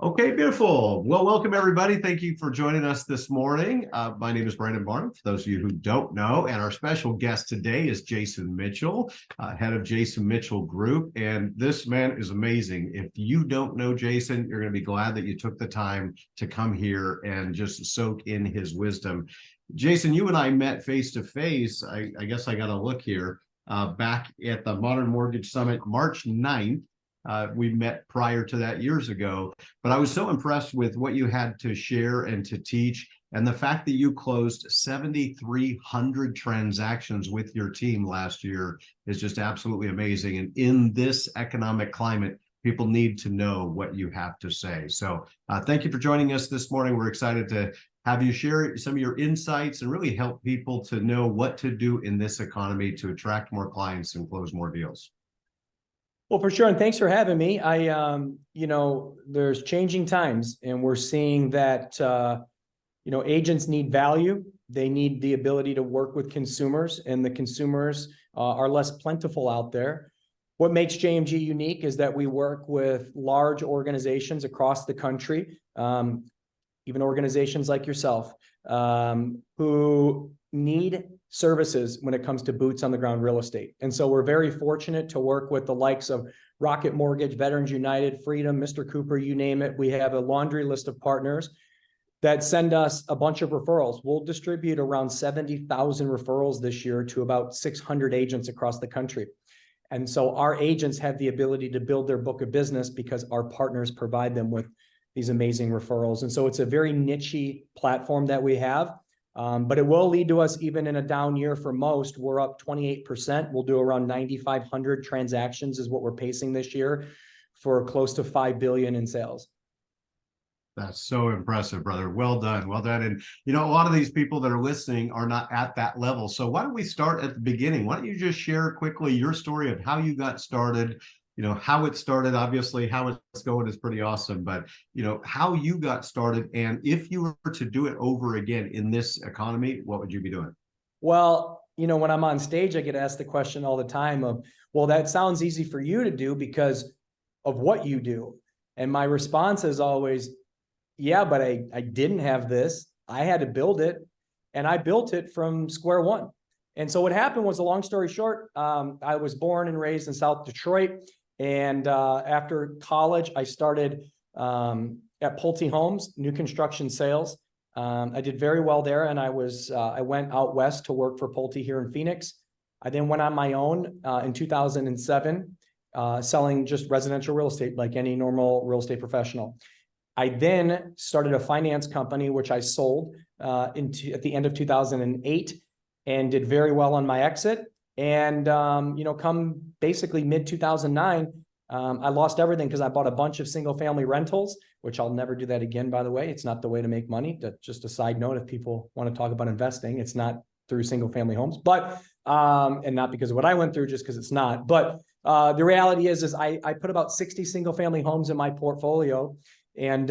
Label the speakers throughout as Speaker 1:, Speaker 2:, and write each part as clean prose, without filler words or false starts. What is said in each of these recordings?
Speaker 1: Okay, beautiful. Well, welcome everybody. Thank you for joining us this morning. My name is Barnum, for those of you who don't know, and our special guest today is Jason Mitchell, head of Jason Mitchell Group. And this man is amazing. If you don't know Jason, you're going to be glad that you took the time to come here and just soak in his wisdom. Jason, you and I met face to face. I guess I got to look here back at the Modern Mortgage Summit, March 9th. We met prior to that years ago, but I was so impressed with what you had to share and to teach, and the fact that you closed 7,300 transactions with your team last year is just absolutely amazing. And in this economic climate, people need to know what you have to say. So thank you for joining us this morning. We're excited to have you share some of your insights and really help people to know what to do in this economy to attract more clients and close more deals.
Speaker 2: Well, for sure. And thanks for having me. There's changing times and we're seeing that, agents need value. They need the ability to work with consumers, and the consumers are less plentiful out there. What makes JMG unique is that we work with large organizations across the country, even organizations like yourself, who need services when it comes to boots on the ground real estate. And so we're very fortunate to work with the likes of Rocket Mortgage, Veterans United, Freedom, Mr. Cooper, you name it. We have a laundry list of partners that send us a bunch of referrals. We'll distribute around 70,000 referrals this year to about 600 agents across the country. And so our agents have the ability to build their book of business because our partners provide them with these amazing referrals. And so it's a very niche-y platform that we have. But it will lead to us, even in a down year for most, we're up 28%. We'll do around 9,500 transactions is what we're pacing this year for close to $5 billion in sales.
Speaker 1: That's so impressive, brother. Well done. Well done. And, a lot of these people that are listening are not at that level. So why don't we start at the beginning? Why don't you just share quickly your story of how you got started, how it started. Obviously, how it's going is pretty awesome, but, how you got started. And if you were to do it over again in this economy, what would you be doing?
Speaker 2: Well, when I'm on stage, I get asked the question all the time of, well, that sounds easy for you to do because of what you do. And my response is always, yeah, but I didn't have this. I had to build it, and I built it from square one. And so what happened was, a long story short, I was born and raised in South Detroit. And after college, I started at Pulte Homes, new construction sales. I did very well there, and I went out west to work for Pulte here in Phoenix. I then went on my own in 2007, selling just residential real estate like any normal real estate professional. I then started a finance company, which I sold at the end of 2008, and did very well on my exit. And, come basically mid 2009, I lost everything because I bought a bunch of single family rentals, which I'll never do that again, by the way. It's not the way to make money. That's just a side note. If people want to talk about investing, it's not through single family homes, but, and not because of what I went through, just because it's not. But the reality is I put about 60 single family homes in my portfolio, and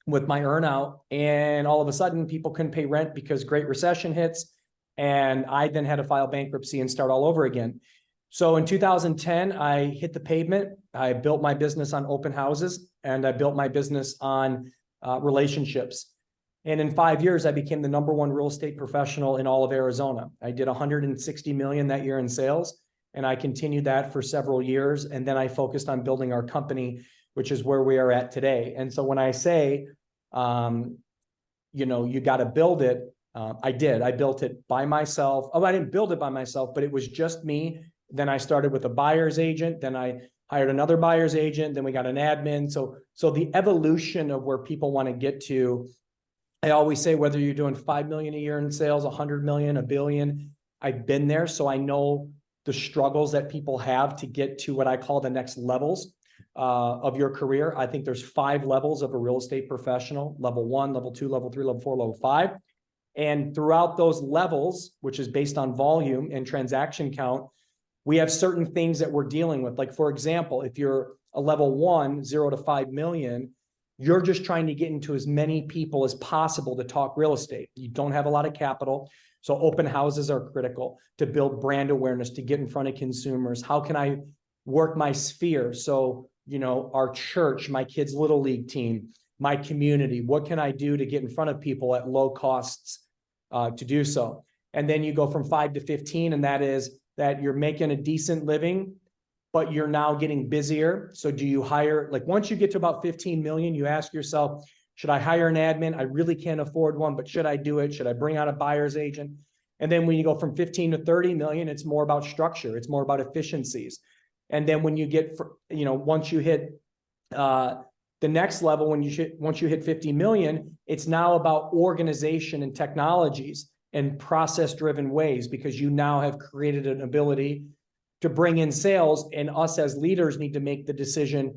Speaker 2: with my earnout, and all of a sudden people couldn't pay rent because Great Recession hits. And I then had to file bankruptcy and start all over again. So in 2010, I hit the pavement. I built my business on open houses, and I built my business on relationships. And in 5 years, I became the #1 real estate professional in all of Arizona. I did 160 million that year in sales, and I continued that for several years. And then I focused on building our company, which is where we are at today. And so when I say, you got to build it, I did. I built it by myself. Oh, I didn't build it by myself, but it was just me. Then I started with a buyer's agent. Then I hired another buyer's agent. Then we got an admin. So the evolution of where people want to get to, I always say, whether you're doing 5 million a year in sales, 100 million, $1 billion, I've been there. So I know the struggles that people have to get to what I call the next levels of your career. I think there's 5 levels of a real estate professional: level 1, level 2, level 3, level 4, level 5. And throughout those levels, which is based on volume and transaction count, we have certain things that we're dealing with. Like, for example, if you're a level 1, 0 to 5 million, you're just trying to get into as many people as possible to talk real estate. You don't have a lot of capital. So open houses are critical to build brand awareness, to get in front of consumers. How can I work my sphere? So our church, my kids' little league team, my community. What can I do to get in front of people at low costs to do so? And then you go from 5 to 15, and that is that you're making a decent living, but you're now getting busier. So do you hire, like once you get to about 15 million, you ask yourself, should I hire an admin? I really can't afford one, but should I do it? Should I bring out a buyer's agent? And then when you go from 15 to 30 million, it's more about structure. It's more about efficiencies. And then when you get, once you hit the next level, once you hit 50 million, it's now about organization and technologies and process-driven ways, because you now have created an ability to bring in sales, and us as leaders need to make the decision.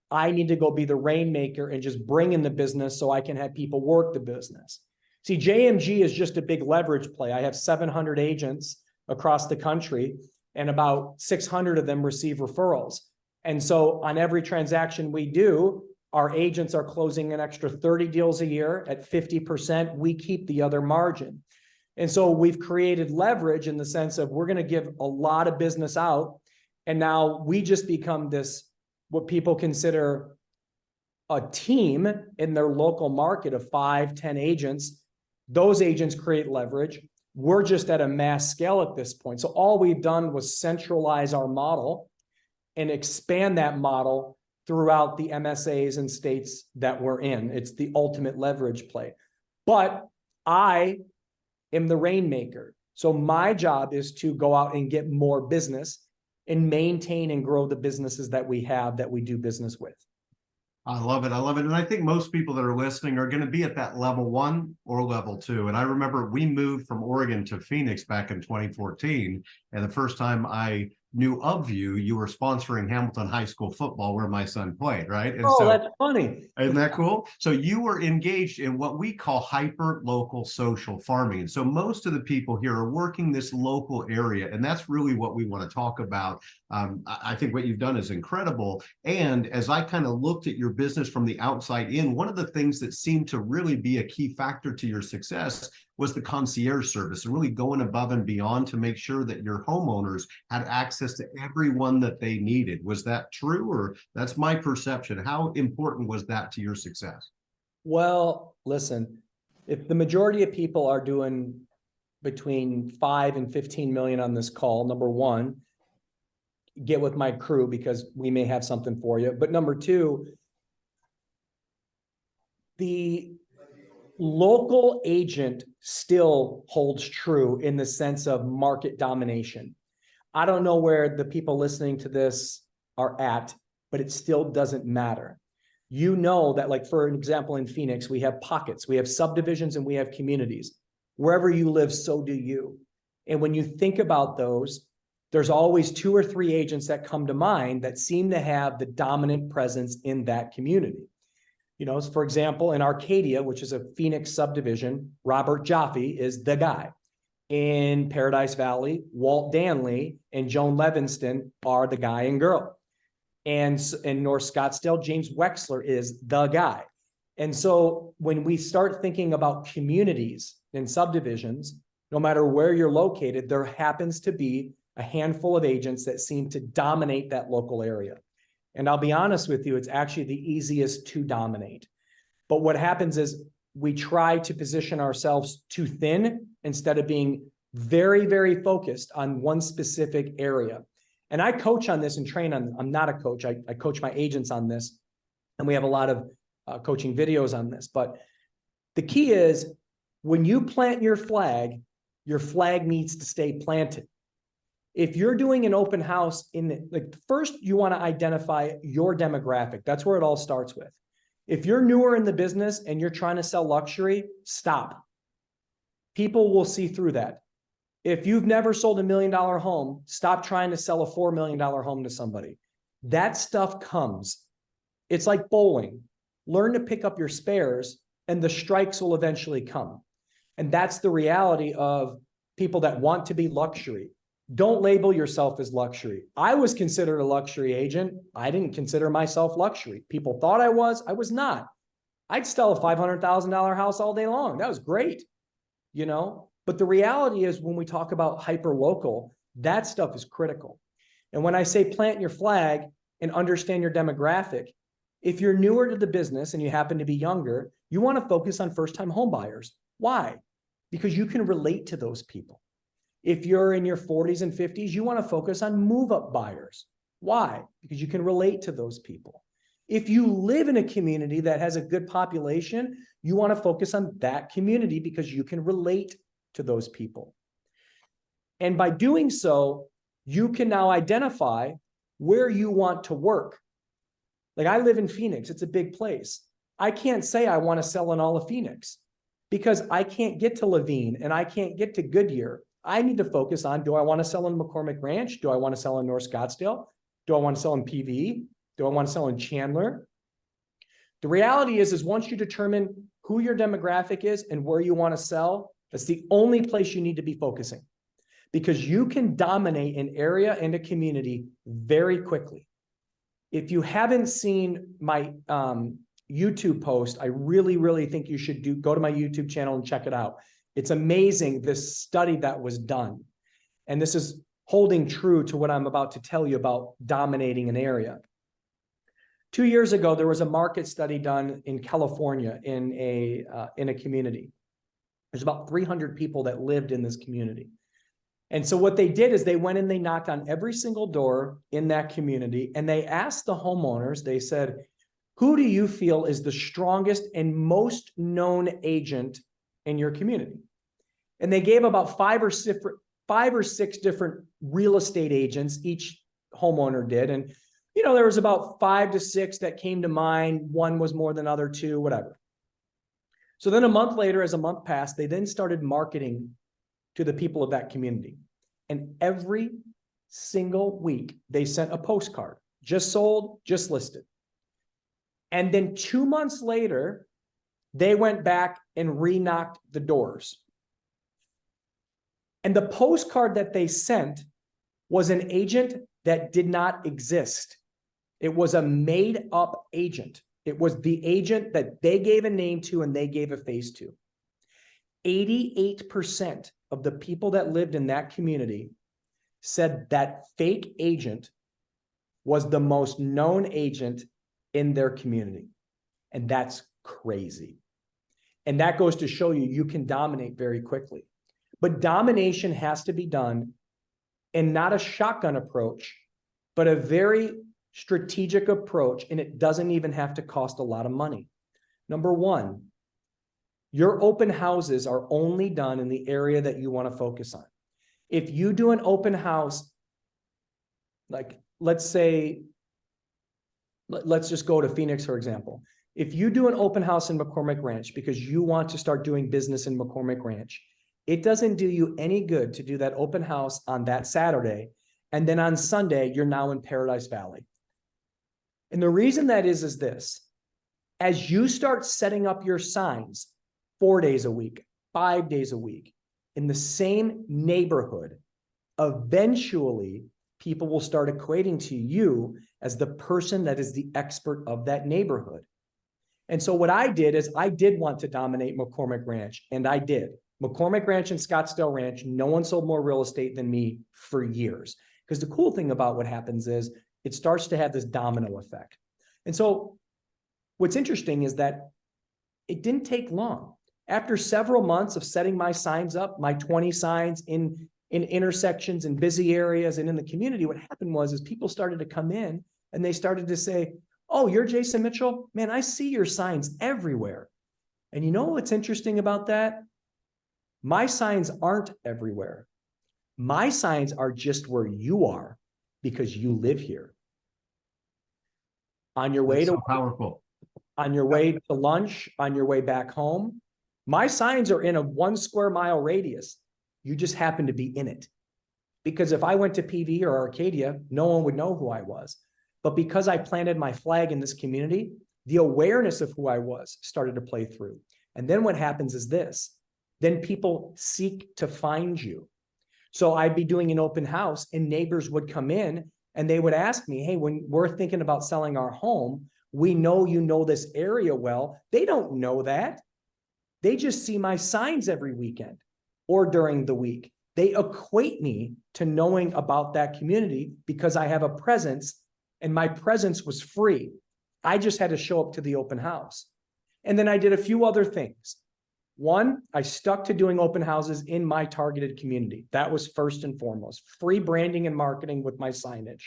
Speaker 2: I need to go be the rainmaker and just bring in the business so I can have people work the business. See, JMG is just a big leverage play. I have 700 agents across the country, and about 600 of them receive referrals. And so on every transaction we do, our agents are closing an extra 30 deals a year at 50%. We keep the other margin. And so we've created leverage in the sense of we're going to give a lot of business out. And now we just become this, what people consider a team in their local market of 5, 10 agents. Those agents create leverage. We're just at a mass scale at this point. So all we've done was centralize our model and expand that model throughout the MSAs and states that we're in. It's the ultimate leverage play. But I am the rainmaker. So my job is to go out and get more business and maintain and grow the businesses that we have, that we do business with.
Speaker 1: I love it. I love it. And I think most people that are listening are going to be at that level 1 or level 2. And I remember we moved from Oregon to Phoenix back in 2014. And the first time I knew of you, you were sponsoring Hamilton High School football, where my son played, right? And
Speaker 2: so that's funny.
Speaker 1: Isn't that cool? So you were engaged in what we call hyper local social farming. And so most of the people here are working this local area, and that's really what we want to talk about. I think what you've done is incredible. And as I kind of looked at your business from the outside in, one of the things that seemed to really be a key factor to your success was the concierge service, and really going above and beyond to make sure that your homeowners had access to everyone that they needed. Was that true, or that's my perception? How important was that to your success?
Speaker 2: Well, listen, if the majority of people are doing between 5 and 15 million on this call, number one, get with my crew because we may have something for you. But number two, the local agent still holds true in the sense of market domination. I don't know where the people listening to this are at, but it still doesn't matter. You know that, like, for an example, in Phoenix, we have pockets, we have subdivisions, and we have communities. Wherever you live, so do you. And when you think about those, there's always 2 or 3 agents that come to mind that seem to have the dominant presence in that community. For example, in Arcadia, which is a Phoenix subdivision, Robert Jaffe is the guy. In Paradise Valley, Walt Danley and Joan Levinston are the guy and girl. And in North Scottsdale, James Wexler is the guy. And so when we start thinking about communities and subdivisions, no matter where you're located, there happens to be a handful of agents that seem to dominate that local area. And I'll be honest with you, it's actually the easiest to dominate. But what happens is we try to position ourselves too thin instead of being very, very focused on one specific area. And I coach on this and train on, I'm not a coach, I coach my agents on this. And we have a lot of coaching videos on this. But the key is when you plant your flag needs to stay planted. If you're doing an open house first you want to identify your demographic. That's where it all starts with. If you're newer in the business and you're trying to sell luxury, stop. People will see through that. If you've never sold $1 million home, stop trying to sell a $4 million home to somebody. That stuff comes. It's like bowling. Learn to pick up your spares and the strikes will eventually come. And that's the reality of people that want to be luxury. Don't label yourself as luxury. I was considered a luxury agent. I didn't consider myself luxury. People thought I was not. I'd sell a $500,000 house all day long. That was great, But the reality is when we talk about hyper local, that stuff is critical. And when I say plant your flag, and understand your demographic. If you're newer to the business and you happen to be younger, you want to focus on first-time home buyers. Why? Because you can relate to those people. If you're in your 40s and 50s, you want to focus on move-up buyers. Why? Because you can relate to those people. If you live in a community that has a good population, you want to focus on that community because you can relate to those people. And by doing so, you can now identify where you want to work. Like I live in Phoenix, it's a big place. I can't say I want to sell in all of Phoenix because I can't get to Levine and I can't get to Goodyear. I need to focus on, do I want to sell in McCormick Ranch? Do I want to sell in North Scottsdale? Do I want to sell in PV? Do I want to sell in Chandler? The reality is once you determine who your demographic is and where you want to sell, that's the only place you need to be focusing because you can dominate an area and a community very quickly. If you haven't seen my YouTube post, I really think you should go to my YouTube channel and check it out. It's amazing, this study that was done. And this is holding true to what I'm about to tell you about dominating an area. 2 years ago, there was a market study done in California in a community. There's about 300 people that lived in this community. And so what they did is they went and they knocked on every single door in that community and they asked the homeowners, they said, who do you feel is the strongest and most known agent in your community? And they gave about five or six different real estate agents, each homeowner did. And, you know, there was about 5 to 6 that came to mind. One was more than other two, whatever. So then a month later, as a month passed, they then started marketing to the people of that community. And every single week, they sent a postcard, just sold, just listed. And then 2 months later, they went back and re-knocked the doors. And the postcard that they sent was an agent that did not exist. It was a made-up agent. It was the agent that they gave a name to and they gave a face to. 88% of the people that lived in that community said that fake agent was the most known agent in their community. And that's crazy. And that goes to show you, you can dominate very quickly. But domination has to be done in not a shotgun approach, but a very strategic approach. And it doesn't even have to cost a lot of money. Number one, your open houses are only done in the area that you want to focus on. If you do an open house, like let's say, let's just go to Phoenix, for example. If you do an open house in McCormick Ranch because you want to start doing business in McCormick Ranch, it doesn't do you any good to do that open house on that Saturday. And then on Sunday, you're now in Paradise Valley. And the reason that is this, as you start setting up your signs 4 days a week, 5 days a week, in the same neighborhood, eventually people will start equating to you as the person that is the expert of that neighborhood. And so what I did is I did want to dominate McCormick Ranch, and I did. McCormick Ranch and Scottsdale Ranch, no one sold more real estate than me for years. Because the cool thing about what happens is it starts to have this domino effect. And so what's interesting is that it didn't take long. After several months of setting my signs up, my 20 signs in intersections and busy areas and in the community, what happened was people started to come in and they started to say, oh, you're Jason Mitchell? Man, I see your signs everywhere. And you know what's interesting about that? My signs aren't everywhere. My signs are just where you are because you live here. On your way
Speaker 1: That's
Speaker 2: to
Speaker 1: so powerful.
Speaker 2: On your way to lunch, on your way back home, my signs are in a 1 square mile radius. You just happen to be in it. Because if I went to PV or Arcadia, no one would know who I was. But because I planted my flag in this community, the awareness of who I was started to play through. And then what happens is this. Then people seek to find you. So I'd be doing an open house and neighbors would come in and they would ask me, hey, when we're thinking about selling our home, we know you know this area well. They don't know that. They just see my signs every weekend or during the week. They equate me to knowing about that community because I have a presence and my presence was free. I just had to show up to the open house. And then I did a few other things. One, I stuck to doing open houses in my targeted community. That was first and foremost. Free branding and marketing with my signage.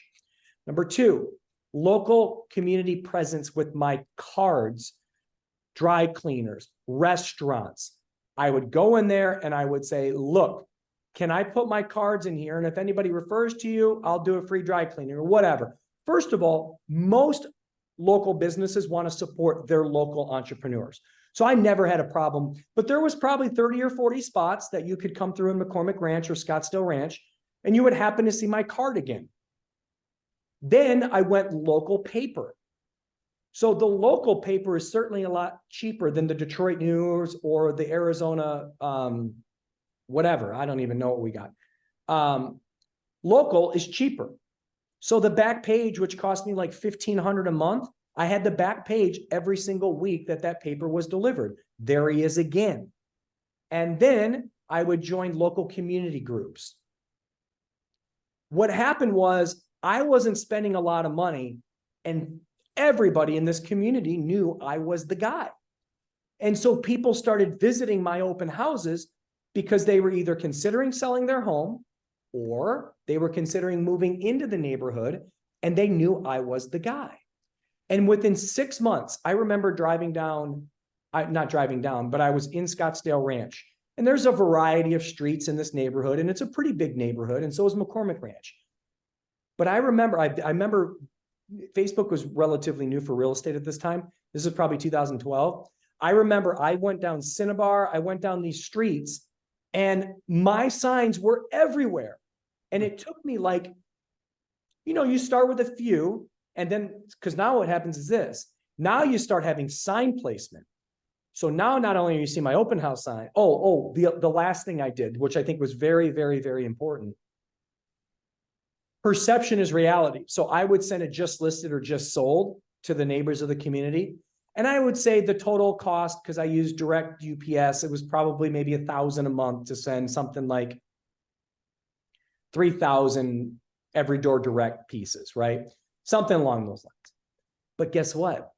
Speaker 2: Number two, local community presence with my cards, dry cleaners, restaurants. I would go in there and I would say, look, can I put my cards in here? And if anybody refers to you, I'll do a free dry cleaning or whatever. First of all, most local businesses want to support their local entrepreneurs. So I never had a problem, but there was probably 30 or 40 spots that you could come through in McCormick Ranch or Scottsdale Ranch, and you would happen to see my card again. Then I went local paper. So the local paper is certainly a lot cheaper than the Detroit News or the Arizona, whatever. I don't even know what we got. Local is cheaper. So the back page, which cost me like $1,500 a month, I had the back page every single week that paper was delivered. There he is again. And then I would join local community groups. What happened was I wasn't spending a lot of money, and everybody in this community knew I was the guy. And so people started visiting my open houses because they were either considering selling their home or they were considering moving into the neighborhood, and they knew I was the guy. And within 6 months, I remember not driving down, but I was in Scottsdale Ranch. And there's a variety of streets in this neighborhood, and it's a pretty big neighborhood, and so is McCormick Ranch. But I remember Facebook was relatively new for real estate at this time. This is probably 2012. I remember I went down Cinnabar, I went down these streets, and my signs were everywhere. And it took me you start with a few, and then, because now what happens is this, now you start having sign placement. So now not only you see my open house sign, the last thing I did, which I think was very, very, very important. Perception is reality. So I would send a just listed or just sold to the neighbors of the community. And I would say the total cost, because I used direct UPS, it was probably maybe $1,000 a month to send something like 3,000 every door direct pieces, right? Something along those lines. But guess what?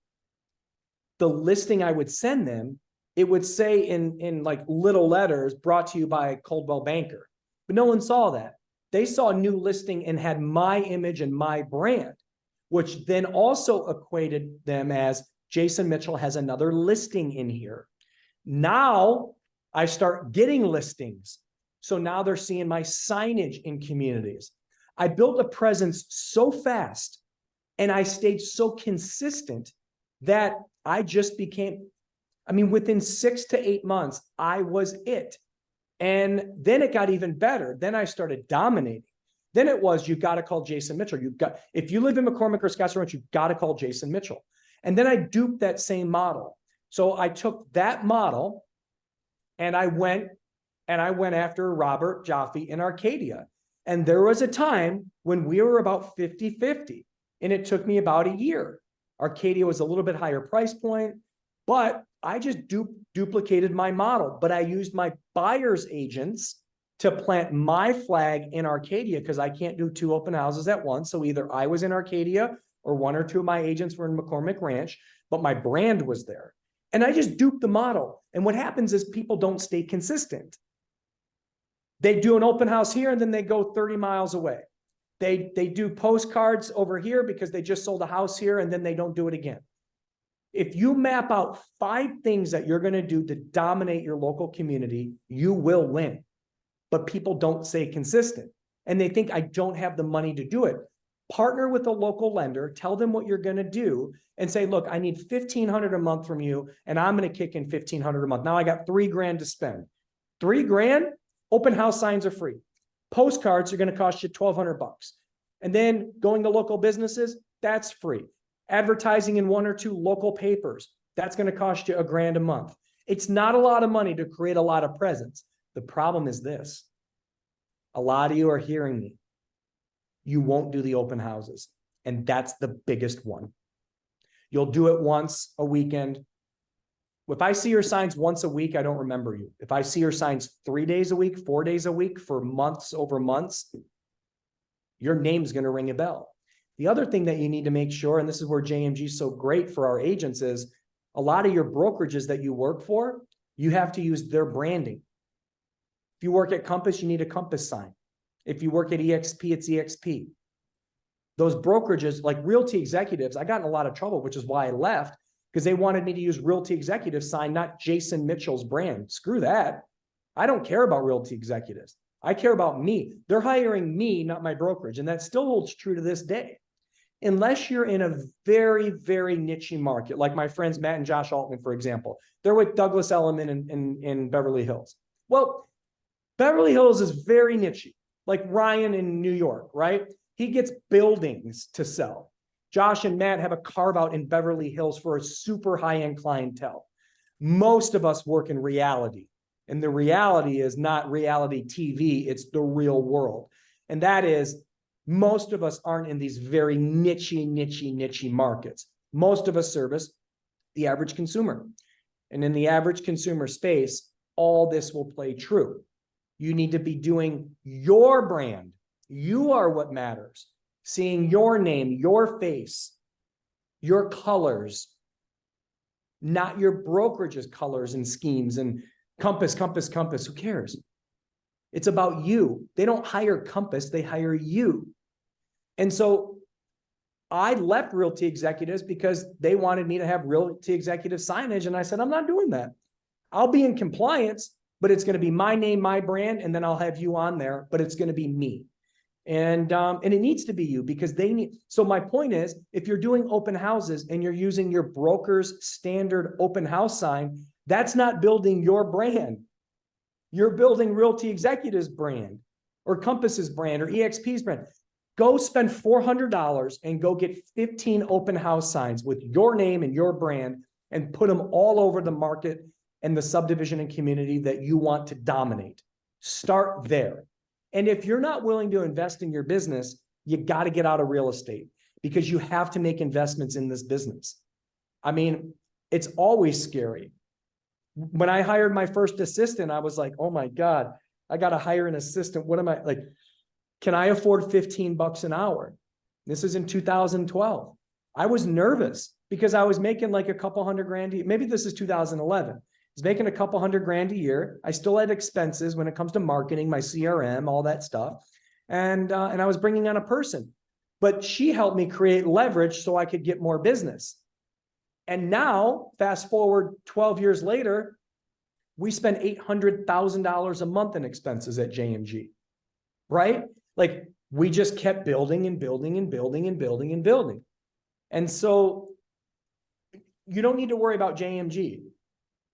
Speaker 2: The listing I would send them, it would say in like little letters, brought to you by Coldwell Banker. But no one saw that. They saw a new listing and had my image and my brand, which then also equated them as Jason Mitchell has another listing in here. Now I start getting listings. So now they're seeing my signage in communities. I built a presence so fast and I stayed so consistent that I just became, within 6 to 8 months, I was it. And then it got even better. Then I started dominating. Then it was, you got to call Jason Mitchell. If you live in McCormick or Scottsdale Ranch, you got to call Jason Mitchell. And then I duped that same model. So I took that model and I went after Robert Jaffe in Arcadia. And there was a time when we were about 50-50, and it took me about a year. Arcadia was a little bit higher price point, but I just duplicated my model. But I used my buyer's agents to plant my flag in Arcadia because I can't do 2 open houses at once. So either I was in Arcadia or 1 or 2 of my agents were in McCormick Ranch, but my brand was there. And I just duped the model. And what happens is people don't stay consistent. They do an open house here and then they go 30 miles away. They do postcards over here because they just sold a house here and then they don't do it again. If you map out 5 things that you're going to do to dominate your local community, you will win. But people don't stay consistent and they think I don't have the money to do it. Partner with a local lender, tell them what you're going to do and say, look, I need $1,500 a month from you and I'm going to kick in $1,500 a month. Now I got $3,000 to spend. $3,000, open house signs are free. Postcards are going to cost you $1,200 bucks. And then going to local businesses, that's free. Advertising in 1 or 2 local papers, that's going to cost you $1,000 a month. It's not a lot of money to create a lot of presence. The problem is this. A lot of you are hearing me. You won't do the open houses. And that's the biggest one. You'll do it once a weekend. If I see your signs once a week, I don't remember you. If I see your signs 3 days a week, 4 days a week for months over months, your name's going to ring a bell. The other thing that you need to make sure, and this is where JMG is so great for our agents, is a lot of your brokerages that you work for, you have to use their branding. If you work at Compass, you need a Compass sign. If you work at EXP, it's EXP. Those brokerages, like Realty Executives, I got in a lot of trouble, which is why I left, because they wanted me to use Realty Executives sign, not Jason Mitchell's brand. Screw that. I don't care about Realty Executives. I care about me. They're hiring me, not my brokerage. And that still holds true to this day. Unless you're in a very, very niche market, like my friends Matt and Josh Altman, for example. They're with Douglas Elliman in Beverly Hills. Well, Beverly Hills is very niche, like Ryan in New York, right? He gets buildings to sell. Josh and Matt have a carve out in Beverly Hills for a super high-end clientele. Most of us work in reality. And the reality is not reality TV, it's the real world. And that is, most of us aren't in these very niche markets. Most of us service the average consumer. And in the average consumer space, all this will play true. You need to be doing your brand. You are what matters. Seeing your name, your face, your colors, not your brokerage's colors and schemes and Compass. Who cares? It's about you. They don't hire Compass, they hire you. And so I left Realty Executives because they wanted me to have Realty Executive signage. And I said, I'm not doing that. I'll be in compliance, but it's going to be my name, my brand, and then I'll have you on there, but it's going to be me. And it needs to be you because they need. So my point is, if you're doing open houses and you're using your broker's standard open house sign, that's not building your brand. You're building Realty Executive's brand or Compass's brand or EXP's brand. Go spend $400 and go get 15 open house signs with your name and your brand and put them all over the market and the subdivision and community that you want to dominate. Start there. And if you're not willing to invest in your business, you got to get out of real estate because you have to make investments in this business. I mean, it's always scary. When I hired my first assistant, I was like, oh my God, I got to hire an assistant. What am I like? Can I afford $15 an hour? This is in 2012. I was nervous because I was making like a couple $100,000 a year. Maybe this is 2011. I was making a couple $100,000 a year. I still had expenses when it comes to marketing, my CRM, all that stuff. And I was bringing on a person, but she helped me create leverage so I could get more business. And now, fast forward 12 years later, we spend $800,000 a month in expenses at JMG, right? Like we just kept building and building and building and building and building. And so you don't need to worry about JMG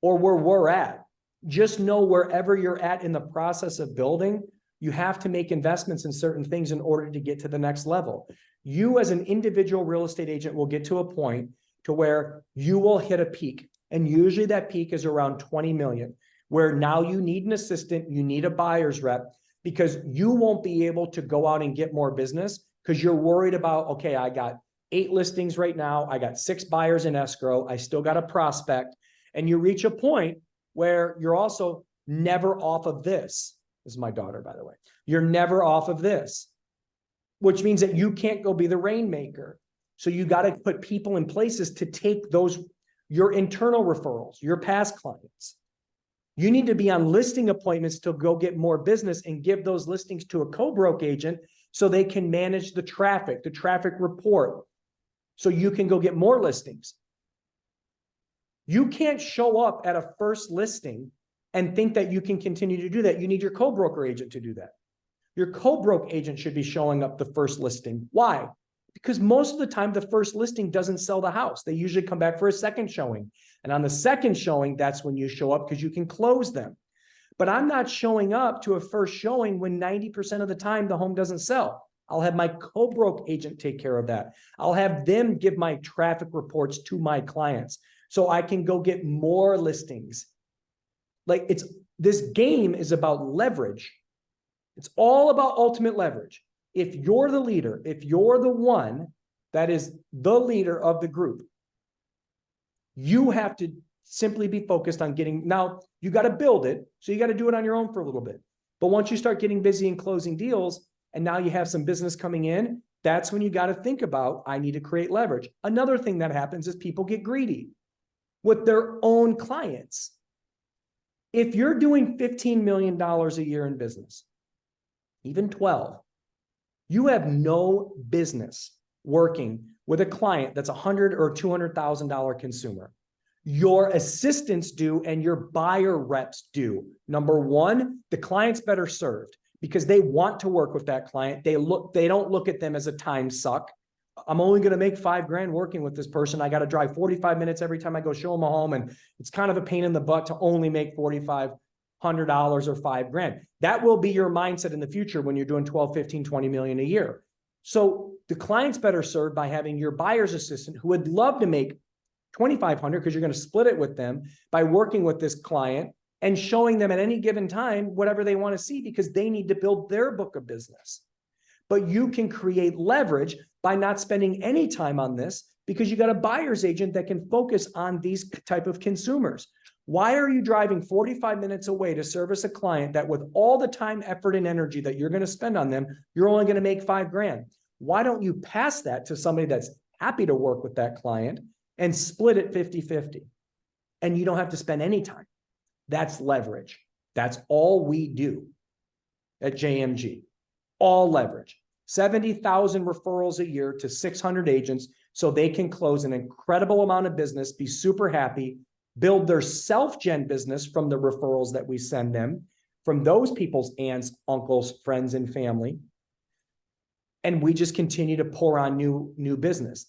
Speaker 2: or where we're at. Just know wherever you're at in the process of building, you have to make investments in certain things in order to get to the next level. You as an individual real estate agent will get to a point to where you will hit a peak. And usually that peak is around 20 million, where now you need an assistant, you need a buyer's rep, because you won't be able to go out and get more business because you're worried about, okay, I got 8 listings right now. I got 6 buyers in escrow. I still got a prospect. And you reach a point where you're also never off of this. This is my daughter, by the way. You're never off of this, which means that you can't go be the rainmaker. So you got to put people in places to take those, your internal referrals, your past clients. You need to be on listing appointments to go get more business and give those listings to a co-broke agent so they can manage the traffic report, so you can go get more listings. You can't show up at a first listing and think that you can continue to do that. You need your co-broker agent to do that. Your co-broke agent should be showing up the first listing. Why? Because most of the time, the first listing doesn't sell the house. They usually come back for a second showing. And on the second showing, that's when you show up because you can close them. But I'm not showing up to a first showing when 90% of the time the home doesn't sell. I'll have my co-broke agent take care of that. I'll have them give my traffic reports to my clients so I can go get more listings. Like this game is about leverage. It's all about ultimate leverage. If you're the leader, if you're the one that is the leader of the group, you have to simply be focused on getting, now you got to build it. So you got to do it on your own for a little bit. But once you start getting busy and closing deals, and now you have some business coming in, That's when you got to think about, I need to create leverage. Another thing that happens is people get greedy with their own clients. If you're doing $15 million a year in business, even 12, you have no business working with a client that's $100,000 or $200,000 consumer. Your assistants do and your buyer reps do. Number one, the client's better served because they want to work with that client. They don't look at them as a time suck. I'm only going to make $5,000 working with this person. I got to drive 45 minutes every time I go show them a home. And it's kind of a pain in the butt to only make $4,500 or $5,000. That will be your mindset in the future when you're doing 12, 15, 20 million a year. So the client's better served by having your buyer's assistant who would love to make 2,500 because you're going to split it with them by working with this client and showing them at any given time whatever they want to see because they need to build their book of business. But you can create leverage by not spending any time on this because you got a buyer's agent that can focus on these type of consumers. Why are you driving 45 minutes away to service a client that with all the time, effort, and energy that you're going to spend on them, you're only going to make $5,000? Why don't you pass that to somebody that's happy to work with that client and split it 50-50? And you don't have to spend any time. That's leverage. That's all we do at JMG. All leverage. 70,000 referrals a year to 600 agents so they can close an incredible amount of business, be super happy, build their self-gen business from the referrals that we send them, from those people's aunts, uncles, friends, and family. And we just continue to pour on new business.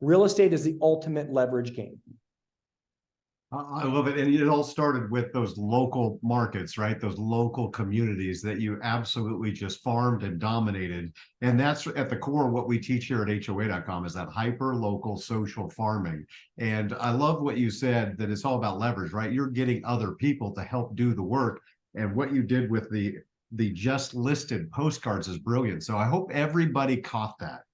Speaker 2: Real estate is the ultimate leverage game.
Speaker 1: I love it. And it all started with those local markets, right? Those local communities that you absolutely just farmed and dominated. And that's at the core of what we teach here at HOA.com is that hyper local social farming. And I love what you said, that it's all about leverage, right? You're getting other people to help do the work. And what you did with the just listed postcards is brilliant. So I hope everybody caught that,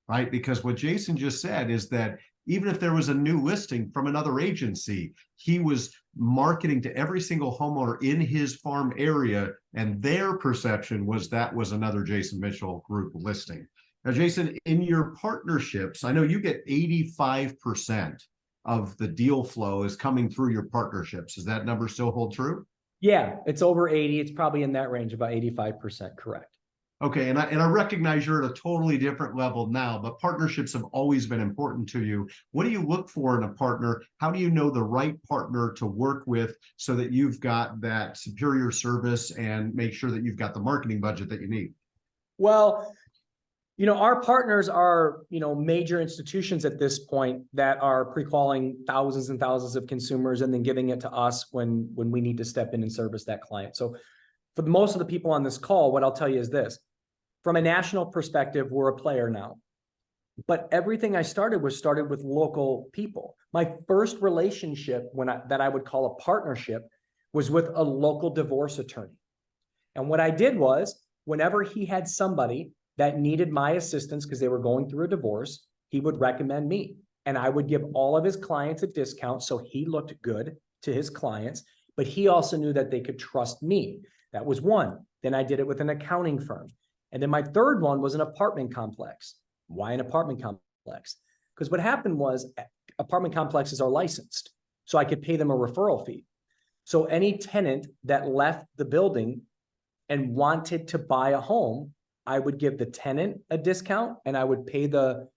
Speaker 1: right? Because what Jason just said is that even if there was a new listing from another agency, he was marketing to every single homeowner in his farm area, and their perception was that was another Jason Mitchell group listing. Now, Jason, in your partnerships, I know you get 85% of the deal flow is coming through your partnerships. Does that number still hold true?
Speaker 2: Yeah, it's over 80. It's probably in that range, about 85%, correct.
Speaker 1: Okay, and I recognize you're at a totally different level now, but partnerships have always been important to you. What do you look for in a partner? How do you know the right partner to work with so that you've got that superior service and make sure that you've got the marketing budget that you need?
Speaker 2: Well, our partners are, major institutions at this point that are pre-qualifying thousands and thousands of consumers and then giving it to us when we need to step in and service that client. So for most of the people on this call, what I'll tell you is this. From a national perspective, we're a player now. But everything I started with local people. My first relationship that I would call a partnership was with a local divorce attorney. And what I did was, whenever he had somebody that needed my assistance because they were going through a divorce, he would recommend me. And I would give all of his clients a discount so he looked good to his clients, but he also knew that they could trust me. That was one. Then I did it with an accounting firm. And then my third one was an apartment complex. Why an apartment complex? Because what happened was apartment complexes are licensed, so I could pay them a referral fee. So any tenant that left the building and wanted to buy a home, I would give the tenant a discount and I would pay the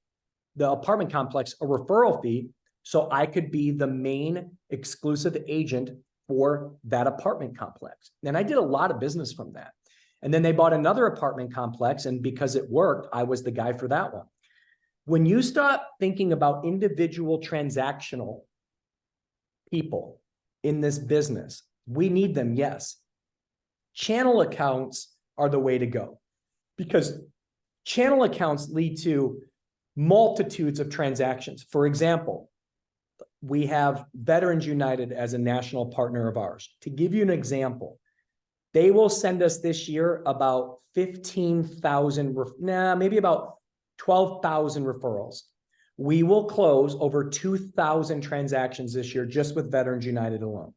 Speaker 2: apartment complex a referral fee so I could be the main exclusive agent for that apartment complex. And I did a lot of business from that. And then they bought another apartment complex, and because it worked, I was the guy for that one. When you start thinking about individual transactional people in this business, we need them, yes. Channel accounts are the way to go because channel accounts lead to multitudes of transactions. For example, we have Veterans United as a national partner of ours. To give you an example, they will send us this year about 15,000, maybe about 12,000 referrals. We will close over 2,000 transactions this year just with Veterans United alone.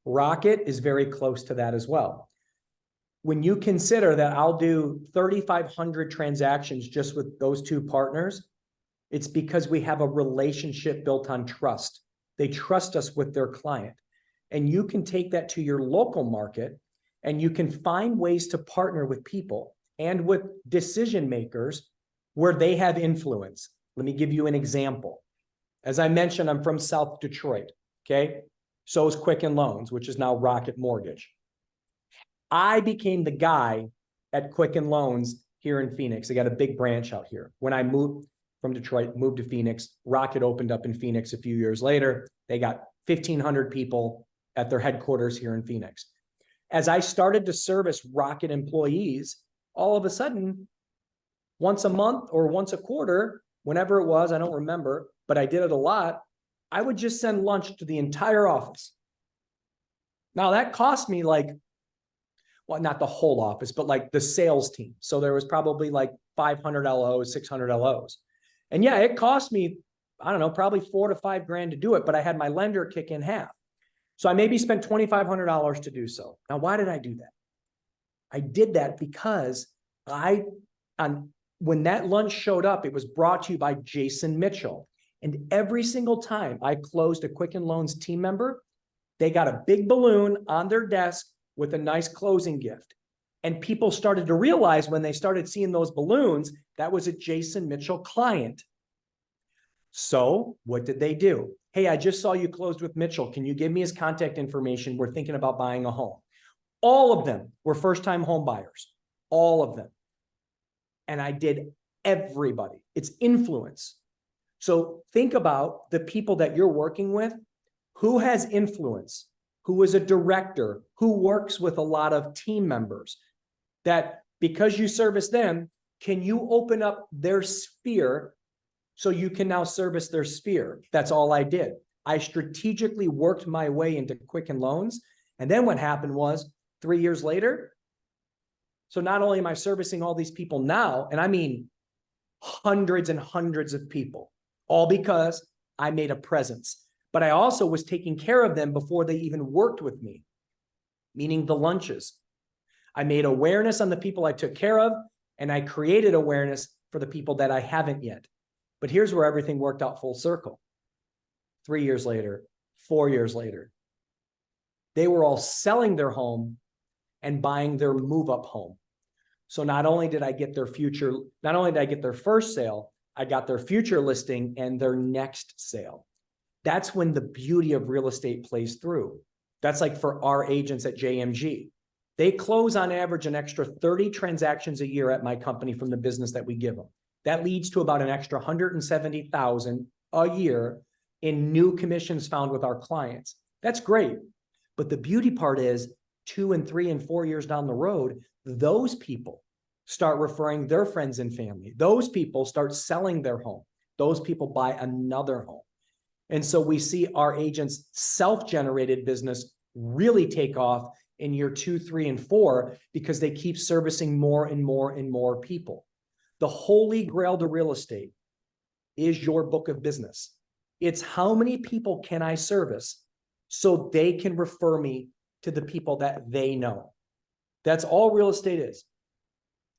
Speaker 2: Rocket is very close to that as well. when you consider that I'll do 3,500 transactions just with those two partners, it's because we have a relationship built on trust. They trust us with their client. And you can take that to your local market and you can find ways to partner with people and with decision makers where they have influence. Let me give you an example. As I mentioned, I'm from South Detroit, okay? So is Quicken Loans, which is now Rocket Mortgage. I became the guy at Quicken Loans here in Phoenix. They got a big branch out here. When I moved from Detroit, moved to Phoenix, Rocket opened up in Phoenix a few years later. They got 1,500 people at their headquarters here in Phoenix. As I started to service Rocket employees, all of a sudden, once a month or once a quarter, whenever it was, I don't remember, but I did it a lot, I would just send lunch to the entire office. Now that cost me like, well, not the whole office, but like the sales team. So there was probably like 500 LOs, 600 LOs. And yeah, it cost me, I don't know, probably $4 to $5 grand to do it, but I had my lender kick in half. So I maybe spent $2,500 to do so. Now, why did I do that? I did that because when that lunch showed up, it was brought to you by Jason Mitchell. And every single time I closed a Quicken Loans team member, they got a big balloon on their desk with a nice closing gift. And people started to realize when they started seeing those balloons, that was a Jason Mitchell client. So what did they do? Hey, I just saw you closed with Mitchell. Can you give me his contact information? We're thinking about buying a home. All of them were first-time home buyers, all of them. And I did everybody. It's influence. So think about the people that you're working with. Who has influence? Who is a director? Who works with a lot of team members? That because you service them, can you open up their sphere so you can now service their sphere? That's all I did. I strategically worked my way into Quicken Loans. And then what happened was 3 years later, so not only am I servicing all these people now, and I mean hundreds and hundreds of people, all because I made a presence, but I also was taking care of them before they even worked with me, meaning the lunches. I made awareness on the people I took care of, and I created awareness for the people that I haven't yet. But here's where everything worked out full circle. 3 years later, 4 years later, they were all selling their home and buying their move-up home. So not only did I get their first sale, I got their future listing and their next sale. That's when the beauty of real estate plays through. That's like for our agents at JMG. They close on average an extra 30 transactions a year at my company from the business that we give them. That leads to about an extra 170,000 a year in new commissions found with our clients. That's great. But the beauty part is 2 and 3 and 4 years down the road, those people start referring their friends and family. Those people start selling their home. Those people buy another home. And so we see our agents' self-generated business really take off in year 2, 3, and 4 because they keep servicing more and more and more people. The holy grail to real estate is your book of business. It's how many people can I service so they can refer me to the people that they know. That's all real estate is.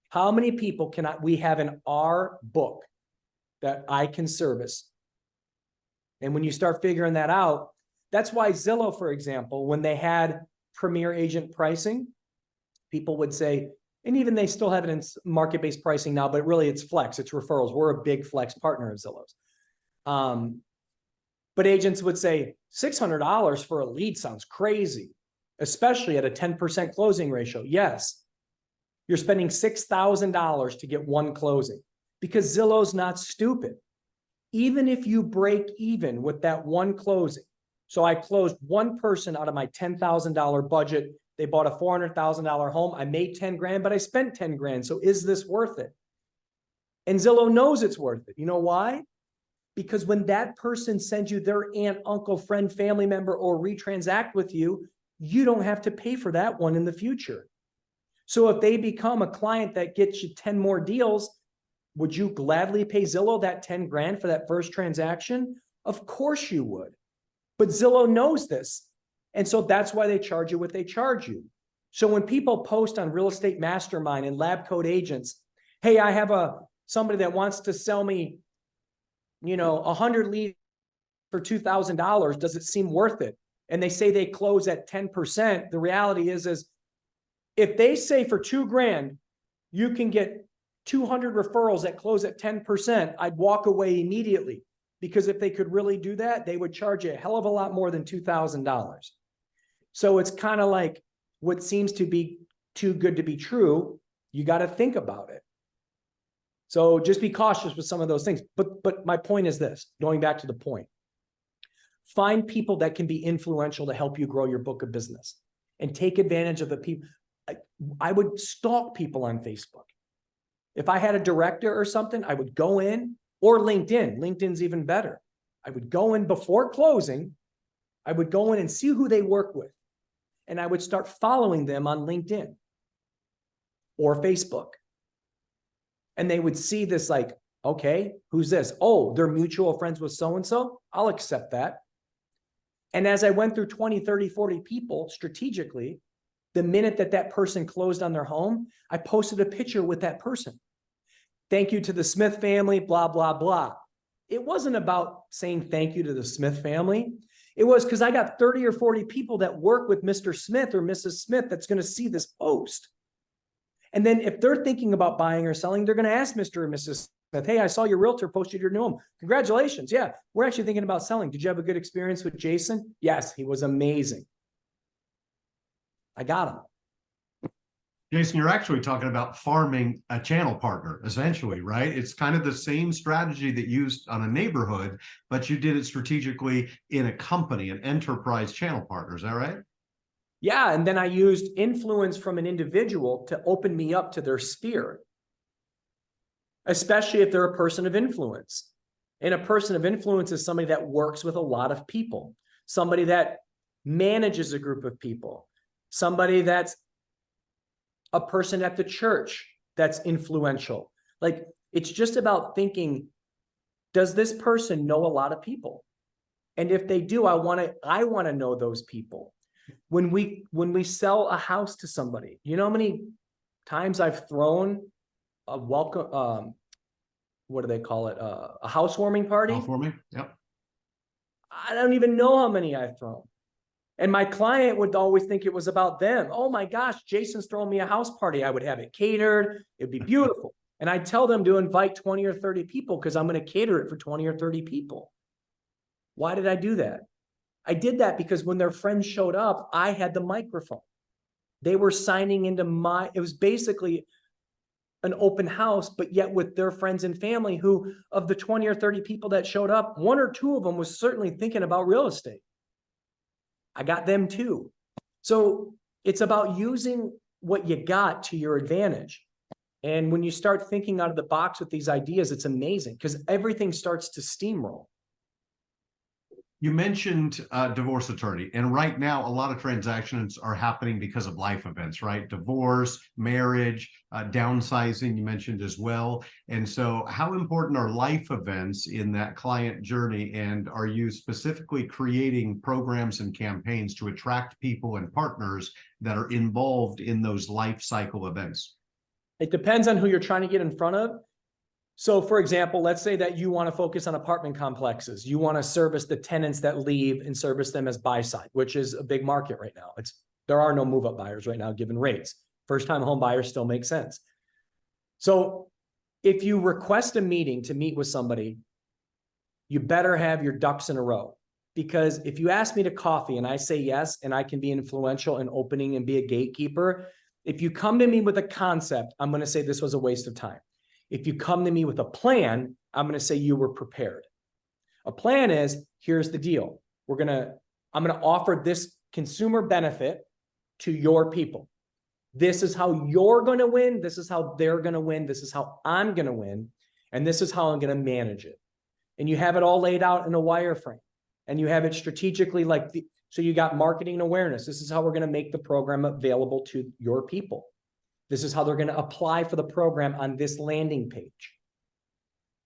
Speaker 2: How many people can we have in our book that I can service? And when you start figuring that out, that's why Zillow, for example, when they had premier agent pricing, people would say, and even they still have it in market-based pricing now, but really it's flex, it's referrals. We're a big flex partner of Zillow's. But agents would say $600 for a lead sounds crazy, especially at a 10% closing ratio. Yes, you're spending $6,000 to get one closing because Zillow's not stupid. Even if you break even with that one closing. So I closed one person out of my $10,000 budget. They bought a $400,000 home. I made 10 grand, but I spent 10 grand. So is this worth it? And Zillow knows it's worth it. You know why? Because when that person sends you their aunt, uncle, friend, family member, or retransact with you, you don't have to pay for that one in the future. So if they become a client that gets you 10 more deals, would you gladly pay Zillow that 10 grand for that first transaction? Of course you would. But Zillow knows this. And so that's why they charge you what they charge you. So when people post on Real Estate Mastermind and Lab Coat Agents, hey, I have somebody that wants to sell me, 100 leads for $2,000. Does it seem worth it? And they say they close at 10%. The reality is if they say for $2,000, you can get 200 referrals that close at 10%, I'd walk away immediately, because if they could really do that, they would charge you a hell of a lot more than $2,000. So it's kind of like what seems to be too good to be true. You got to think about it. So just be cautious with some of those things. But my point is this, going back to the point, find people that can be influential to help you grow your book of business and take advantage of the people. I would stalk people on Facebook. If I had a director or something, I would go in, or LinkedIn. LinkedIn's even better. I would go in before closing. I would go in and see who they work with. And I would start following them on LinkedIn or Facebook. And they would see this like, okay, who's this? Oh, they're mutual friends with so-and-so. I'll accept that. And as I went through 20, 30, 40 people strategically, the minute that person closed on their home, I posted a picture with that person. Thank you to the Smith family, blah, blah, blah. It wasn't about saying thank you to the Smith family. It was because I got 30 or 40 people that work with Mr. Smith or Mrs. Smith that's going to see this post. And then if they're thinking about buying or selling, they're going to ask Mr. or Mrs. Smith, hey, I saw your realtor posted your new home. Congratulations. Yeah, we're actually thinking about selling. Did you have a good experience with Jason? Yes, he was amazing. I got him.
Speaker 1: Jason, you're actually talking about farming a channel partner, essentially, right? It's kind of the same strategy that you used on a neighborhood, but you did it strategically in a company, an enterprise channel partner. Is that right?
Speaker 2: Yeah, and then I used influence from an individual to open me up to their sphere, especially if they're a person of influence. And a person of influence is somebody that works with a lot of people, somebody that manages a group of people, somebody that's a person at the church that's influential. Like, it's just about thinking, does this person know a lot of people? And if they do, I want to know those people. When we sell a house to somebody, you know how many times I've thrown a welcome, what do they call it? A housewarming party?
Speaker 1: Housewarming, yep.
Speaker 2: I don't even know how many I've thrown. And my client would always think it was about them. Oh my gosh, Jason's throwing me a house party. I would have it catered. It'd be beautiful. And I'd tell them to invite 20 or 30 people because I'm going to cater it for 20 or 30 people. Why did I do that? I did that because when their friends showed up, I had the microphone. They were signing into it was basically an open house, but yet with their friends and family who, of the 20 or 30 people that showed up, 1 or 2 of them was certainly thinking about real estate. I got them too. So it's about using what you got to your advantage. And when you start thinking out of the box with these ideas, it's amazing because everything starts to steamroll.
Speaker 1: You mentioned divorce attorney, and right now a lot of transactions are happening because of life events, right? Divorce, marriage, downsizing, you mentioned as well. And so how important are life events in that client journey? And are you specifically creating programs and campaigns to attract people and partners that are involved in those life cycle events?
Speaker 2: It depends on who you're trying to get in front of. So for example, let's say that you want to focus on apartment complexes. You want to service the tenants that leave and service them as buy side, which is a big market right now. There are no move up buyers right now, given rates. First time home buyers still make sense. So if you request a meeting to meet with somebody, you better have your ducks in a row. Because if you ask me to coffee and I say yes, and I can be influential in opening and be a gatekeeper, if you come to me with a concept, I'm going to say this was a waste of time. If you come to me with a plan, I'm going to say you were prepared. A plan is, here's the deal. I'm going to offer this consumer benefit to your people. This is how you're going to win. This is how they're going to win. This is how I'm going to win. And this is how I'm going to manage it. And you have it all laid out in a wireframe. And you have it strategically so you got marketing awareness. This is how we're going to make the program available to your people. This is how they're going to apply for the program on this landing page.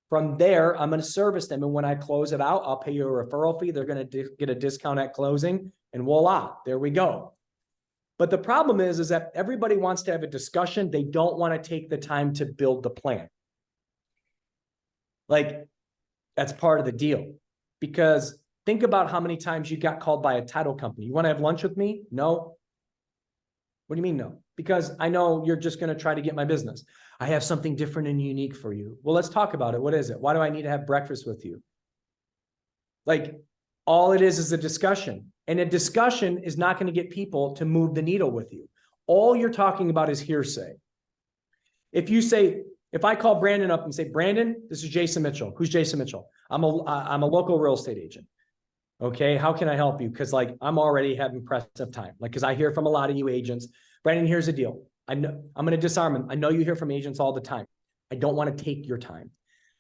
Speaker 2: From there, I'm going to service them. And when I close it out, I'll pay you a referral fee. They're going to get a discount at closing. And voila, there we go. But the problem is that everybody wants to have a discussion. They don't want to take the time to build the plan. Like, that's part of the deal. Because think about how many times you got called by a title company. You want to have lunch with me? No. What do you mean no? Because I know you're just going to try to get my business. I have something different and unique for you. Well, let's talk about it. What is it? Why do I need to have breakfast with you? Like, all it is a discussion. And a discussion is not going to get people to move the needle with you. All you're talking about is hearsay. If I call Brandon up and say, Brandon, this is Jason Mitchell. Who's Jason Mitchell? I'm a local real estate agent. Okay, how can I help you? Because like I'm already having press of time. Like, because I hear from a lot of you agents. Brandon, here's the deal. I know I'm going to disarm them. I know you hear from agents all the time. I don't want to take your time.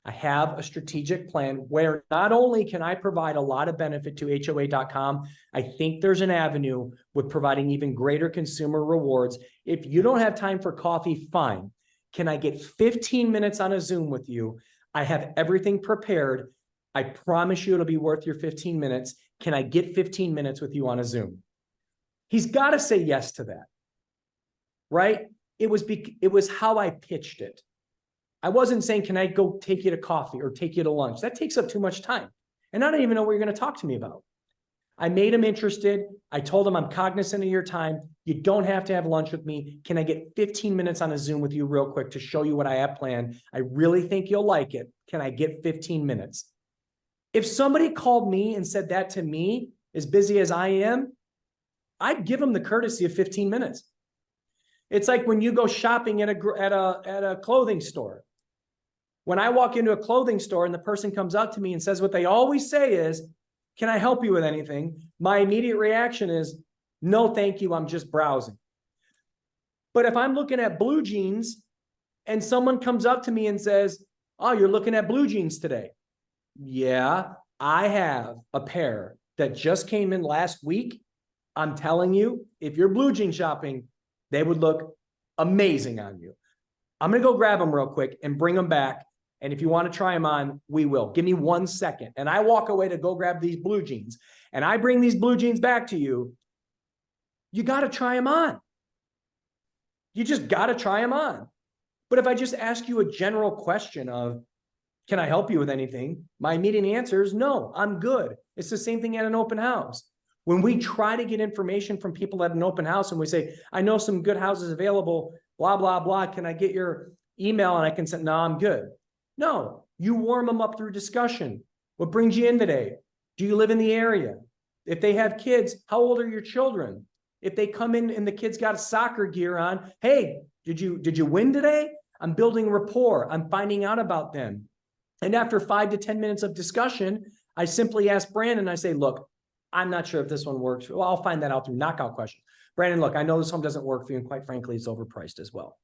Speaker 2: I have a strategic plan where not only can I provide a lot of benefit to HOA.com, I think there's an avenue with providing even greater consumer rewards. If you don't have time for coffee, fine. Can I get 15 minutes on a Zoom with you? I have everything prepared. I promise you it'll be worth your 15 minutes. Can I get 15 minutes with you on a Zoom? He's got to say yes to that, right? It was how I pitched it. I wasn't saying, can I go take you to coffee or take you to lunch? That takes up too much time. And I don't even know what you're going to talk to me about. I made him interested. I told him I'm cognizant of your time. You don't have to have lunch with me. Can I get 15 minutes on a Zoom with you real quick to show you what I have planned? I really think you'll like it. Can I get 15 minutes? If somebody called me and said that to me, as busy as I am, I'd give them the courtesy of 15 minutes. It's like when you go shopping at a clothing store. When I walk into a clothing store and the person comes up to me and says what they always say is, can I help you with anything? My immediate reaction is, no, thank you. I'm just browsing. But if I'm looking at blue jeans and someone comes up to me and says, oh, you're looking at blue jeans today. Yeah, I have a pair that just came in last week. I'm telling you, if you're blue jean shopping, they would look amazing on you. I'm going to go grab them real quick and bring them back. And if you want to try them on, we will. Give me 1 second. And I walk away to go grab these blue jeans. And I bring these blue jeans back to you. You got to try them on. You just got to try them on. But if I just ask you a general question of, can I help you with anything? My immediate answer is no, I'm good. It's the same thing at an open house. When we try to get information from people at an open house and we say, I know some good houses available, blah, blah, blah. Can I get your email? And I can say, no, I'm good. No, you warm them up through discussion. What brings you in today? Do you live in the area? If they have kids, how old are your children? If they come in and the kids got soccer gear on, hey, did you win today? I'm building rapport. I'm finding out about them. And after 5 to 10 minutes of discussion, I simply ask Brandon, I say, look, I'm not sure if this one works. Well, I'll find that out through knockout question. Brandon, look, I know this home doesn't work for you. And quite frankly, it's overpriced as well.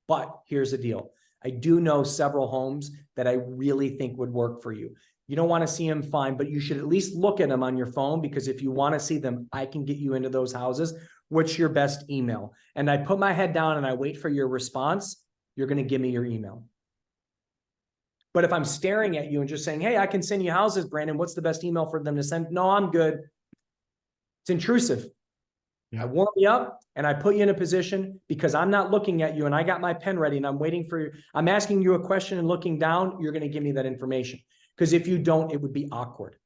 Speaker 2: But here's the deal. I do know several homes that I really think would work for you. You don't want to see them, fine, but you should at least look at them on your phone, because if you want to see them, I can get you into those houses. What's your best email? And I put my head down and I wait for your response. You're going to give me your email. But if I'm staring at you and just saying, hey, I can send you houses, Brandon, what's the best email for them to send? No, I'm good. It's intrusive. Yeah. I warm you up and I put you in a position because I'm not looking at you and I got my pen ready and I'm waiting for you. I'm asking you a question and looking down, you're going to give me that information. Because if you don't, it would be awkward.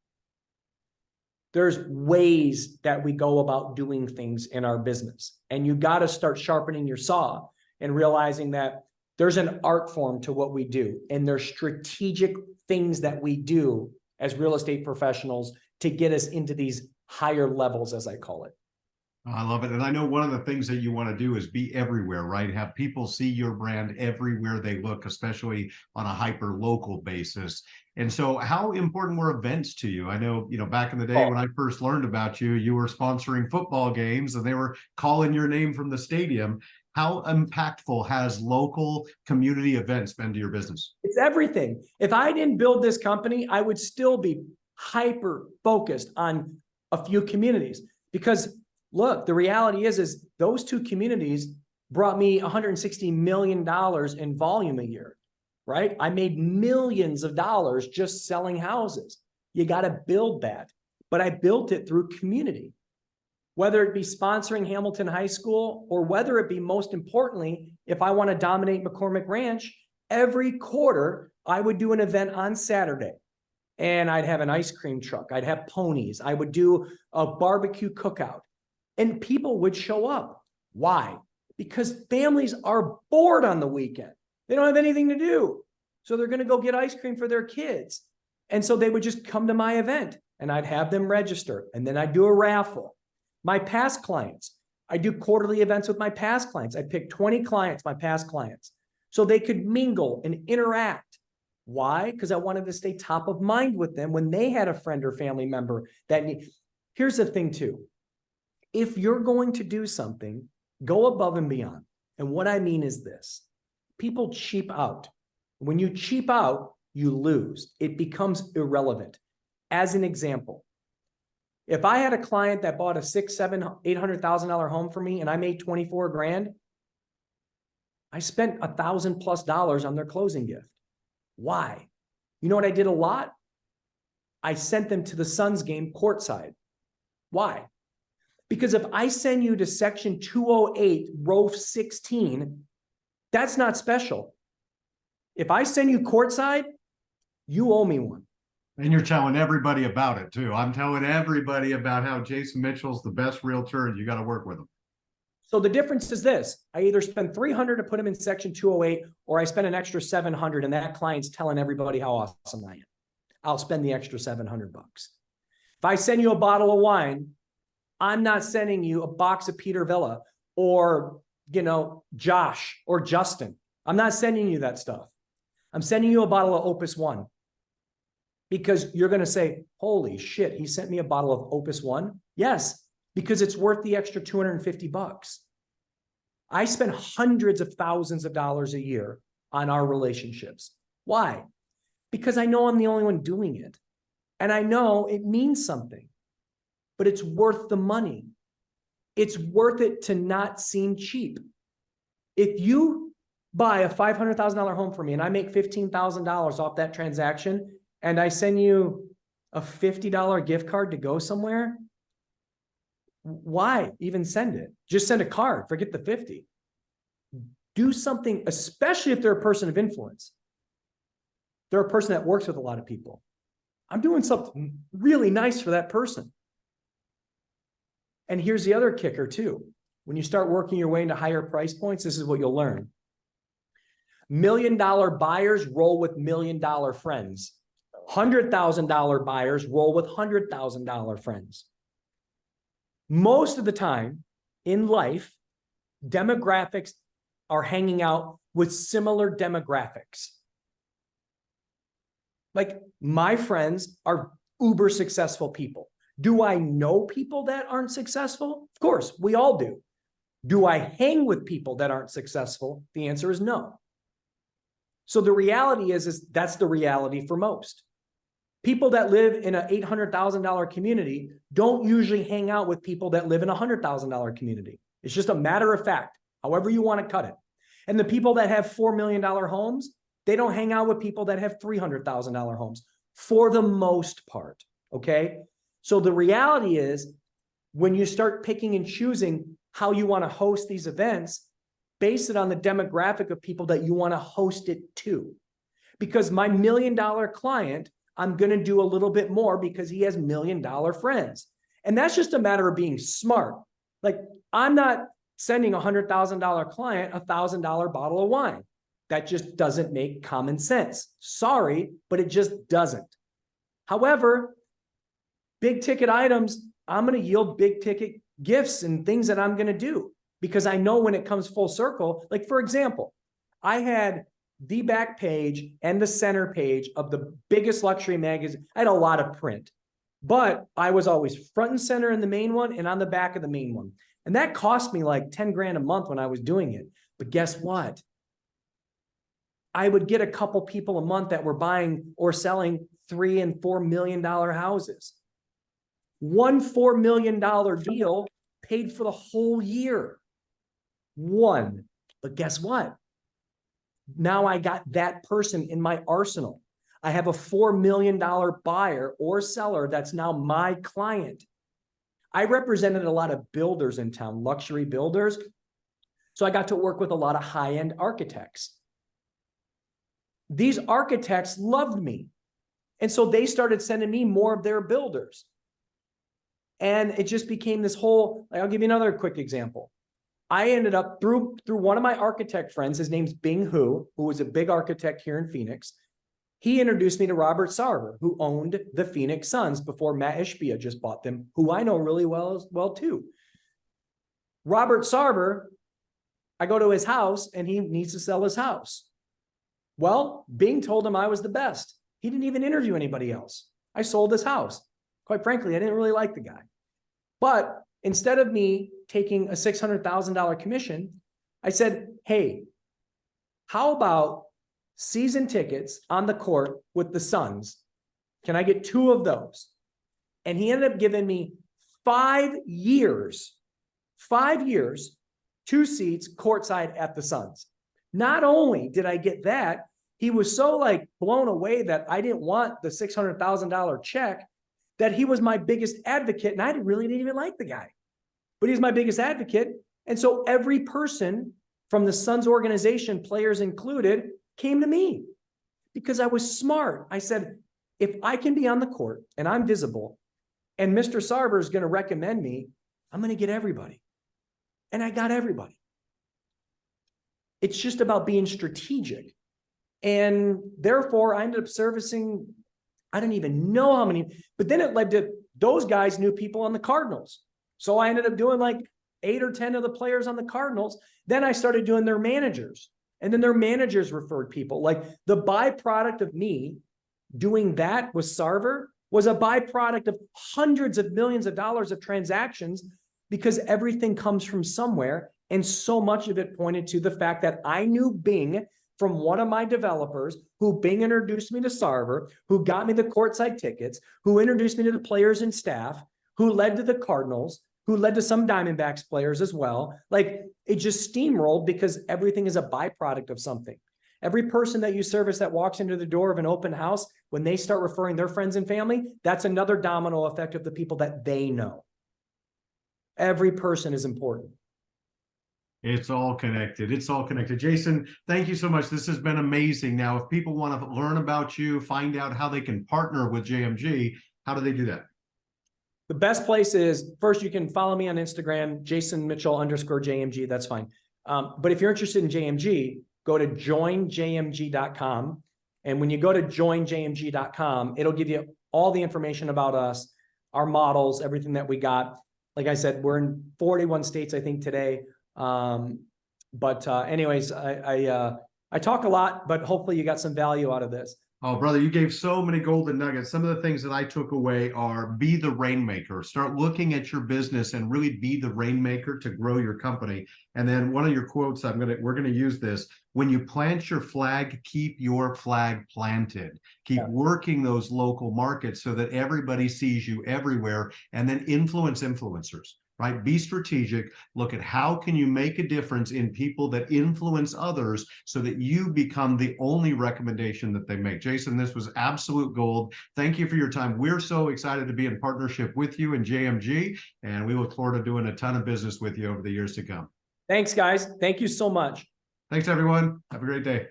Speaker 2: There's ways that we go about doing things in our business. And you got to start sharpening your saw and realizing that there's an art form to what we do. And there's strategic things that we do as real estate professionals to get us into these higher levels, as I call it.
Speaker 1: I love it. And I know one of the things that you want to do is be everywhere, right? Have people see your brand everywhere they look, especially on a hyper local basis. And so how important were events to you? I know, back in the day when I first learned about you, you were sponsoring football games and they were calling your name from the stadium. How impactful has local community events been to your business?
Speaker 2: It's everything. If I didn't build this company, I would still be hyper focused on a few communities, because look, the reality is those 2 communities brought me $160 million in volume a year, right? I made millions of dollars just selling houses. You got to build that. But I built it through community. whether it be sponsoring Hamilton High School or whether it be, most importantly, if I want to dominate McCormick Ranch, every quarter I would do an event on Saturday. And I'd have an ice cream truck. I'd have ponies. I would do a barbecue cookout. And people would show up. Why? Because families are bored on the weekend. They don't have anything to do. So they're going to go get ice cream for their kids. And so they would just come to my event and I'd have them register. And then I'd do a raffle. My past clients, I do quarterly events with my past clients. I pick 20 clients, my past clients, so they could mingle and interact. Why? Because I wanted to stay top of mind with them when they had a friend or family member that need. Here's the thing too. If you're going to do something, go above and beyond. And what I mean is this: people cheap out. When you cheap out, you lose. It becomes irrelevant. As an example, if I had a client that bought a $600,000, $700,000, $800,000 home for me and I made 24 grand, I spent $1,000+ on their closing gift. Why? You know what I did a lot? I sent them to the Suns game courtside. Why? Because if I send you to section 208, row 16, that's not special. If I send you courtside, you owe me one.
Speaker 1: And you're telling everybody about it too. I'm telling everybody about how Jason Mitchell's the best realtor and you got to work with him.
Speaker 2: So the difference is this: I either spend $300 to put him in section 208, or I spend an extra $700 and that client's telling everybody how awesome I am. I'll spend the extra $700. If I send you a bottle of wine, I'm not sending you a box of Peter Villa or, Josh or Justin. I'm not sending you that stuff. I'm sending you a bottle of Opus One, because you're going to say, holy shit, he sent me a bottle of Opus One. Yes, because it's worth the extra $250. I spend hundreds of thousands of dollars a year on our relationships. Why? Because I know I'm the only one doing it. And I know it means something, but it's worth the money. It's worth it to not seem cheap. If you buy a $500,000 home for me and I make $15,000 off that transaction and I send you a $50 gift card to go somewhere, why even send it? Just send a card, forget the 50. Do something, especially if they're a person of influence. They're a person that works with a lot of people. I'm doing something really nice for that person. And here's the other kicker too. When you start working your way into higher price points, this is what you'll learn. $1 million buyers roll with $1 million friends. $100,000 buyers roll with $100,000 friends. Most of the time in life, demographics are hanging out with similar demographics. Like, my friends are uber successful people. Do I know people that aren't successful? Of course, we all do. Do I hang with people that aren't successful? The answer is no. So the reality is that's the reality for most. People that live in an $800,000 community don't usually hang out with people that live in a $100,000 community. It's just a matter of fact, however you want to cut it. And the people that have $4 million homes, they don't hang out with people that have $300,000 homes for the most part, okay? So the reality is, when you start picking and choosing how you want to host these events, base it on the demographic of people that you want to host it to. Because my $1 million client, I'm going to do a little bit more because he has $1 million friends. And that's just a matter of being smart. Like, I'm not sending a $100,000 client a $1,000 bottle of wine. That just doesn't make common sense. Sorry, but it just doesn't. However, big ticket items, I'm going to yield big ticket gifts and things that I'm going to do, because I know when it comes full circle. Like, for example, I had the back page and the center page of the biggest luxury magazine. I had a lot of print, but I was always front and center in the main one and on the back of the main one. And that cost me like 10 grand a month when I was doing it. But guess what? I would get a couple people a month that were buying or selling $3 and $4 million houses. One $4 million deal paid for the whole year. One. But guess what? Now I got that person in my arsenal. I have a $4 million buyer or seller that's now my client. I represented a lot of builders in town, luxury builders. So I got to work with a lot of high-end architects. These architects loved me. And so they started sending me more of their builders. And it just became this whole, I'll give you another quick example. I ended up through one of my architect friends, his name's Bing Hu, who was a big architect here in Phoenix. He introduced me to Robert Sarver, who owned the Phoenix Suns before Matt Ishbia just bought them, who I know really well too. Robert Sarver, I go to his house and he needs to sell his house. Well, Bing told him I was the best. He didn't even interview anybody else. I sold his house. Quite frankly, I didn't really like the guy. But instead of me taking a $600,000 commission, I said, hey, how about season tickets on the court with the Suns? Can I get 2 of those? And he ended up giving me 5 years, 2 seats courtside at the Suns. Not only did I get that, he was so like blown away that I didn't want the $600,000 check that he was my biggest advocate. And I really didn't even like the guy, but he's my biggest advocate. And so every person from the Suns organization, players included, came to me because I was smart. I said, if I can be on the court and I'm visible and Mr. Sarver is going to recommend me, I'm going to get everybody. And I got everybody. It's just about being strategic. And therefore, I ended up servicing, I don't even know how many, but then it led to those guys knew people on the Cardinals. So I ended up doing like 8 or 10 of the players on the Cardinals. Then I started doing their managers. And then their managers referred people. Like the byproduct of me doing that with Sarver was a byproduct of hundreds of millions of dollars of transactions because everything comes from somewhere. And so much of it pointed to the fact that I knew Bing from one of my developers, who Bing introduced me to Sarver, who got me the courtside tickets, who introduced me to the players and staff, who led to the Cardinals, who led to some Diamondbacks players as well. Like it just steamrolled because everything is a byproduct of something. Every person that you service that walks into the door of an open house, when they start referring their friends and family, that's another domino effect of the people that they know. Every person is important.
Speaker 1: It's all connected. It's all connected. Jason, thank you so much. This has been amazing. Now, if people want to learn about you, find out how they can partner with JMG, how do they do that?
Speaker 2: The best place is, first, you can follow me on Instagram, Jason Mitchell _JMG. That's fine. But if you're interested in JMG, go to joinjmg.com. And when you go to joinjmg.com, it'll give you all the information about us, our models, everything that we got. Like I said, we're in 41 states, I think, today. Anyways, I talk a lot, but hopefully you got some value out of this.
Speaker 1: Oh, brother, you gave so many golden nuggets. Some of the things that I took away are be the rainmaker. Start looking at your business and really be the rainmaker to grow your company. And then one of your quotes, we're gonna use this. When you plant your flag, keep your flag planted. Keep working those local markets so that everybody sees you everywhere, and then influence influencers. Right? Be strategic. Look at how can you make a difference in people that influence others so that you become the only recommendation that they make. Jason, this was absolute gold. Thank you for your time. We're so excited to be in partnership with you and JMG, and we look forward to doing a ton of business with you over the years to come.
Speaker 2: Thanks, guys. Thank you so much.
Speaker 1: Thanks, everyone. Have a great day.